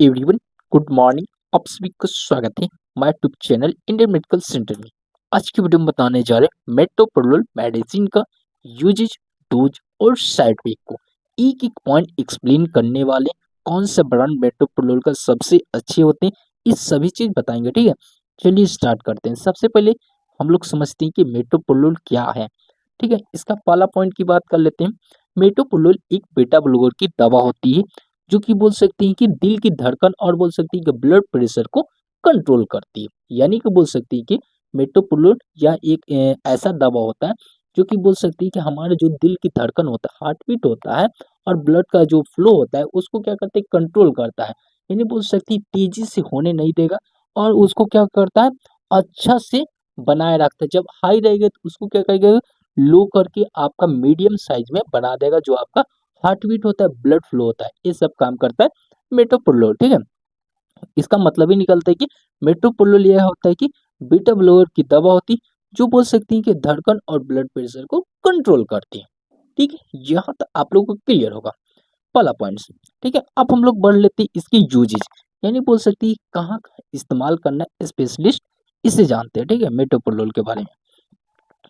Everyone, good morning. आप सभी का स्वागत है हमारे YouTube channel Indian medical centre में। आज की वीडियो में बताने जा रहे हैं मेटोप्रोलोल मेडिसिन का यूजेज, डोज और साइड इफेक्ट को एक एक पॉइंट एक्सप्लेन करने वाले। कौन सा ब्रांड मेटोप्रोलोल का सबसे अच्छे होते हैं, ये सभी चीज बताएंगे। ठीक है, चलिए स्टार्ट करते हैं। सबसे पहले हम लोग समझते हैं कि मेटोप्रोलोल क्या है। ठीक है, इसका पहला पॉइंट की बात कर लेते हैं। मेटोप्रोलोल एक बेटा ब्लॉकर की दवा होती है जो कि बोल सकते हैं कि दिल की धड़कन और बोल सकते हैं कि ब्लड प्रेशर को कंट्रोल करती है। यानी कि बोल सकते हैं कि मेटोप्रोलोल या एक ऐसा दवा होता है जो कि बोल सकती है कि हमारे जो दिल की धड़कन होता है, हार्ट बीट होता है और ब्लड का जो फ्लो होता है उसको क्या करते हैं, कंट्रोल करता है। यानी बोल सकती है तेजी से होने नहीं देगा और उसको क्या करता है, अच्छा से बनाए रखता है। जब हाई रहेगा तो उसको क्या करेगा, लो करके आपका मीडियम साइज में बना देगा। जो आपका हार्ट बीट होता है, ब्लड फ्लो होता है, ये सब काम करता है मेटोप्रोलोल। ठीक है, इसका मतलब ही निकलता है कि मेटोप्रोलोल यह होता है कि बीटा ब्लोअर की दवा होती है जो बोल सकती है कि धड़कन और ब्लड प्रेशर को कंट्रोल करती है। ठीक है, यहाँ तक आप लोगों को क्लियर होगा पहला पॉइंट। ठीक है, अब हम लोग बढ़ लेते हैं इसके यूजेज, यानी बोल सकती है कहाँ कहाँ इस्तेमाल करना है, स्पेशलिस्ट इसे जानते हैं। ठीक है, मेटोप्रोलोल के बारे में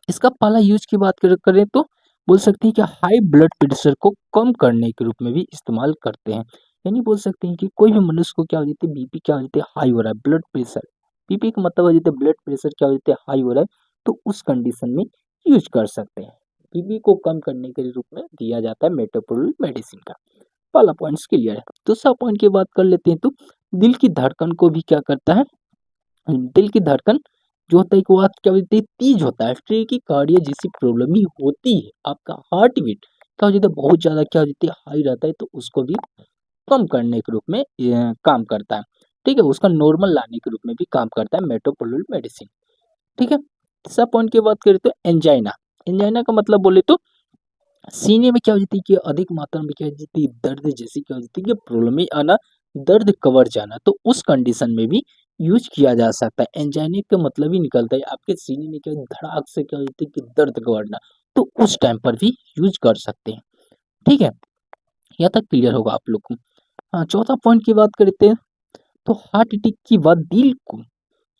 इसका पहला यूज की बात करें तो बोल सकते हैं कि हाई ब्लड प्रेशर को कम करने के रूप में भी इस्तेमाल करते हैं। यानी बोल सकते हैं कि कोई भी मनुष्य को क्या हो जाती है, बीपी क्या हो जाती है, हाई हो रहा है, ब्लड प्रेशर, बीपी का मतलब हो जाता है ब्लड प्रेशर क्या हो जाता है, हाई हो रहा है, तो उस कंडीशन में यूज कर सकते हैं। बीपी को कम करने के रूप में दिया जाता है मेटोप्रोलोल मेडिसिन का। पहला पॉइंट क्लियर है। दूसरा पॉइंट की बात कर लेते हैं तो दिल की धड़कन को भी क्या करता है, दिल की धड़कन जो होता है कि वो क्या बोलते हैं, तेज होता है। कार्डिया जैसी प्रॉब्लम ही होती है, आपका हार्ट बीट क्या हो जाता है, बहुत ज्यादा क्या हो जाती है, हाई रहता है, तो उसको भी कम करने के रूप में ये काम करता है। ठीक है, उसका नॉर्मल लाने के रूप में भी काम करता है मेटोप्रोलोल मेडिसिन। ठीक है, तीसरा पॉइंट की बात करें तो एंजाइना। एंजाइना का मतलब बोले तो सीने में क्या हो जाती है कि अधिक मात्रा में क्या हो जाती है, दर्द जैसी क्या हो जाती है कि प्रॉब्लम में आना, दर्द कवर जाना, तो उस कंडीशन में भी यूज किया जा सकता है। एंजाइना का मतलब ही निकलता है आपके सीने में क्या धड़ाक से क्या हो जाती है कि दर्द कवरना, तो उस टाइम पर भी यूज कर सकते हैं। ठीक है, यहाँ तक क्लियर होगा आप लोग को। हाँ, चौथा पॉइंट की बात करते हैं तो हार्ट अटैक के बाद दिल को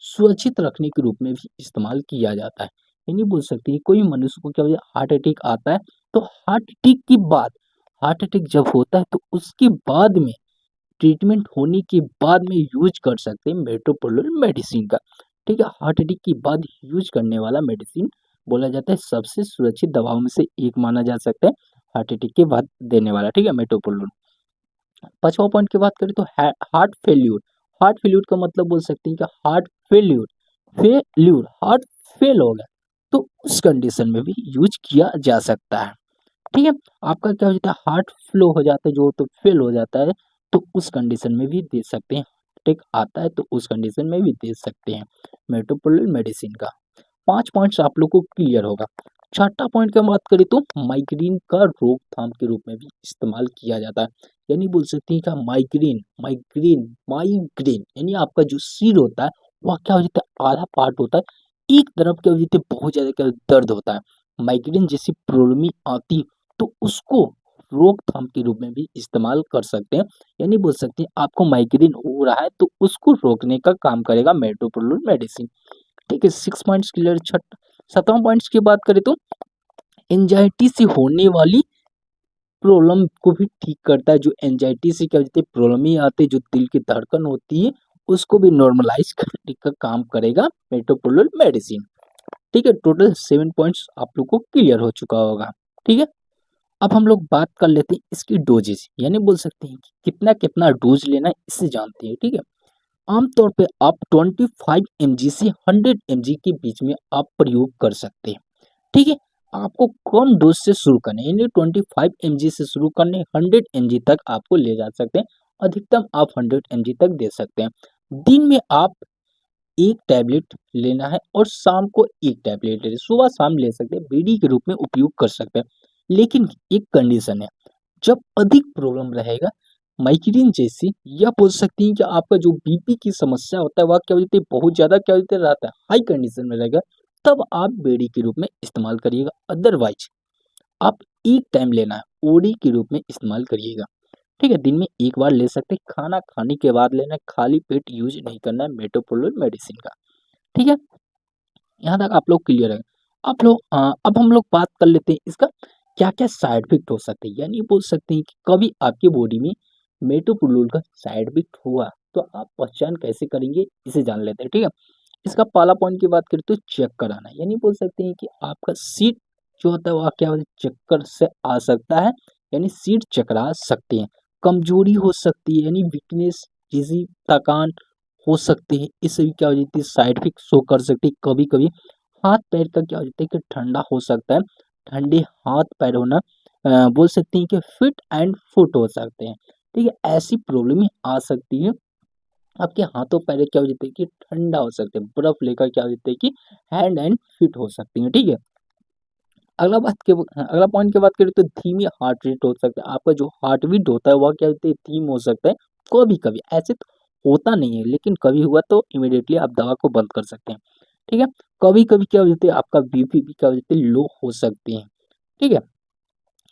सुरक्षित रखने के रूप में भी इस्तेमाल किया जाता है। यानी बोल सकते हैं कोई मनुष्य को क्या होता है, हार्ट अटैक आता है, तो हार्ट अटैक के बाद, हार्ट अटैक जब होता है तो उसके बाद में ट्रीटमेंट होने के बाद में यूज कर सकते हैं मेटोप्रोलोल मेडिसिन का। ठीक है, हार्ट अटैक के बाद यूज करने वाला मेडिसिन बोला जाता है सबसे सुरक्षित दवाओं में से एक माना जा सकता है, हार्ट अटैक के बाद देने वाला। ठीक है, मेटोप्रोलोल। पांचवा पॉइंट की बात करें तो हार्ट फेल्यूर। हार्ट फेल्यूर का मतलब बोल सकते हैं कि हार्ट फेल्यूर, हार्ट फेल हो गया, तो उस कंडीशन में भी यूज किया जा सकता है। ठीक है, आपका क्या हो जाता है, हार्ट फ्लो हो जाता है, जो तो फेल हो जाता है, तो उस कंडीशन में भी दे सकते हैं। टेक आता है तो उस कंडीशन में भी दे सकते हैं मेटोप्रोलोल मेडिसिन का। 5 पॉइंट्स आप लोग को क्लियर होगा। छठा पॉइंट की बात करें तो माइग्रेन का रोकथाम के रूप में भी इस्तेमाल किया जाता है। यानी बोल सकते हैं कि माइग्रेन माइग्रेन माइग्रेन यानी आपका जो सिर होता है वह क्या हो जाता है, आधा पार्ट होता है, एक तरफ क्या हो जाती है, बहुत ज्यादा क्या दर्द होता है। माइग्रेन जैसी प्रॉब्लम आती है तो उसको रोकथाम के रूप में भी इस्तेमाल कर सकते हैं। यानी बोल सकते हैं आपको माइग्रेन हो रहा है तो उसको रोकने का काम करेगा मेटोप्रोलोल मेडिसिन। ठीक है, 6 पॉइंट्स क्लियर। छठ 7वां पॉइंट्स की बात करें तो एंजाइटी से होने वाली प्रॉब्लम को भी ठीक करता है। जो एंजाइटी से क्या होती है, प्रॉब्लम ही आती है, जो दिल की धड़कन होती है उसको भी नॉर्मलाइज करने का काम करेगा मेटोप्रोलोल मेडिसिन। ठीक है, टोटल 7 पॉइंट्स आप लोग को क्लियर हो चुका होगा। ठीक है, अब हम लोग बात कर लेते हैं इसकी डोजेज, यानी बोल सकते हैं कि कितना कितना डोज लेना है, इससे जानते हैं। ठीक है, आमतौर पे आप 25 mg से 100 mg के बीच में आप प्रयोग कर सकते हैं। ठीक है, आपको कम डोज से शुरू करना है, यानी 25 mg से शुरू करने 100 mg तक आपको ले जा सकते हैं। अधिकतम आप 100 mg तक दे सकते हैं। दिन में आप एक टैबलेट लेना है और शाम को एक टैबलेट लेना है। सुबह शाम ले सकते हैं, बीडी के रूप में उपयोग कर सकते हैं। लेकिन एक कंडीशन है, जब अधिक प्रॉब्लम रहेगा माइग्रेन जैसी, या बोल सकती हैं कि आपका जो बीपी की समस्या होता है वह क्या होती है, बहुत ज्यादा क्या होता है, रहता है हाई कंडीशन में रहेगा, तब आप बेडी के रूप में इस्तेमाल करिएगा। अदरवाइज आप एक टाइम लेना है, ओडी के रूप में इस्तेमाल करिएगा। ठीक है, दिन में एक बार ले सकते हैं, खाना खाने के बाद लेना है, खाली पेट यूज नहीं करना है मेटोप्रोलोल मेडिसिन का। ठीक है, यहाँ तक आप लोग क्लियर है। अब हम लोग बात कर लेते हैं इसका क्या क्या साइड इफेक्ट हो सकते हैं, यानी बोल सकते हैं कि कभी आपकी बॉडी में मेटोप्रोलोल का साइड इफेक्ट हुआ तो आप पहचान कैसे करेंगे, इसे जान लेते हैं। ठीक है, इसका पहला पॉइंट की बात करें तो चेक कराना, यानी बोल सकते हैं कि आपका सीट जो होता है वह क्या होता है, चक्कर से आ सकता है, यानी सीट चकरा सकते हैं, कमजोरी हो सकती है यानी वीकनेस, किसी थकान हो सकती है, इससे भी क्या हो जाती है साइड इफेक्ट शो कर सकती है। कभी कभी हाथ पैर का क्या हो जाता है कि ठंडा हो सकता है, ठंडे हाथ पैर होना, बोल सकते हैं कि फिट एंड फुट हो सकते हैं। ठीक है, ऐसी प्रॉब्लम आ सकती है, आपके हाथों पैर क्या हो जाते हैं कि ठंडा हो सकते हैं, बर्फ लेकर क्या हो जाते हैं कि हैंड एंड फिट हो सकती है। ठीक है, अगला पॉइंट की बात करें तो धीमी हार्ट रेट हो सकता है, आपका जो हार्ट बीट होता है वह क्या होता है धीम हो सकता है। कभी कभी ऐसे तो होता नहीं है, लेकिन कभी हुआ तो इमिडिएटली आप दवा को बंद कर सकते हैं। ठीक है, कभी कभी क्या हो जाता है आपका बीपी भी क्या हो जाता है लो हो सकते हैं। ठीक है,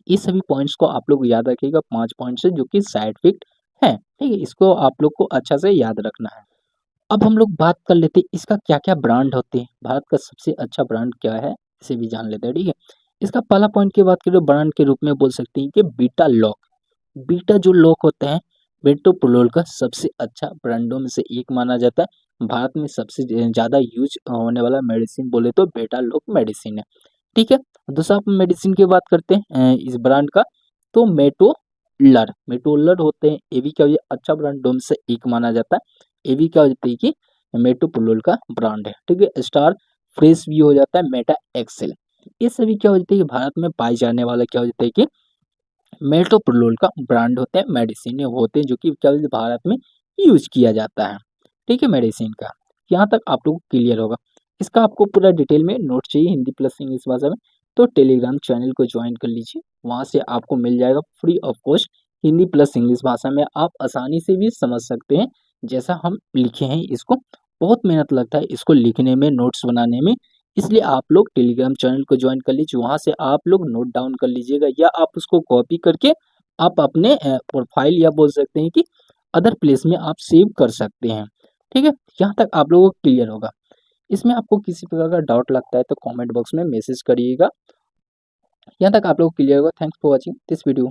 ये सभी पॉइंट्स को आप लोग याद रखिएगा, 5 पॉइंट्स है जो कि साइड इफेक्ट है। ठीक है, इसको आप लोग को अच्छा से याद रखना है। अब हम लोग बात कर लेते हैं इसका क्या-क्या ब्रांड होते हैं, भारत का सबसे अच्छा ब्रांड क्या है, इसे भी जान लेते हैं। ठीक है, इसका पहला पॉइंट की बात करें ब्रांड के रूप में बोल सकते हैं कि बीटा लॉक। बीटा जो लॉक होता है मेटोप्रोलोल का सबसे अच्छा ब्रांडों में से एक माना जाता है। भारत में सबसे ज़्यादा यूज होने वाला मेडिसिन बोले तो बीटा लॉक मेडिसिन है। ठीक है, दूसरा मेडिसिन की बात करते हैं इस ब्रांड का, तो मेटोलर मेटोलर होते हैं, ये भी क्या ये अच्छा ब्रांडों में से एक माना जाता है। ये भी क्या हो जाता है कि मेटोप्रोलोल का ब्रांड है। ठीक है, स्टार फ्रेश भी हो जाता है, मेटा एक्सेल, ये सभी क्या हो जाता है कि भारत में पाए जाने वाला क्या हो जाता है कि मेटोप्रोलोल का ब्रांड होते हैं, मेडिसिन होते हैं जो कि क्या बोलते हैं, भारत में यूज किया जाता है। ठीक है, मेडिसिन का यहाँ तक आप लोगों को क्लियर होगा। इसका आपको पूरा डिटेल में नोट चाहिए हिंदी प्लस इंग्लिश भाषा में, तो टेलीग्राम चैनल को ज्वाइन कर लीजिए, वहाँ से आपको मिल जाएगा free of cost Hindi plus English भाषा में, आप आसानी से भी समझ सकते हैं जैसा हम लिखे हैं इसको। बहुत मेहनत लगता है इसको लिखने में, नोट्स बनाने में, इसलिए आप लोग टेलीग्राम चैनल को ज्वाइन कर लीजिए, वहाँ से आप लोग नोट डाउन कर लीजिएगा या आप उसको कॉपी करके आप अपने प्रोफाइल या बोल सकते हैं कि अदर प्लेस में आप सेव कर सकते हैं। ठीक है, यहाँ तक आप लोगों को क्लियर होगा। इसमें आपको किसी प्रकार का डाउट लगता है तो कमेंट बॉक्स में मैसेज करिएगा। यहाँ तक आप लोग क्लियर होगा। Thanks for watching this video.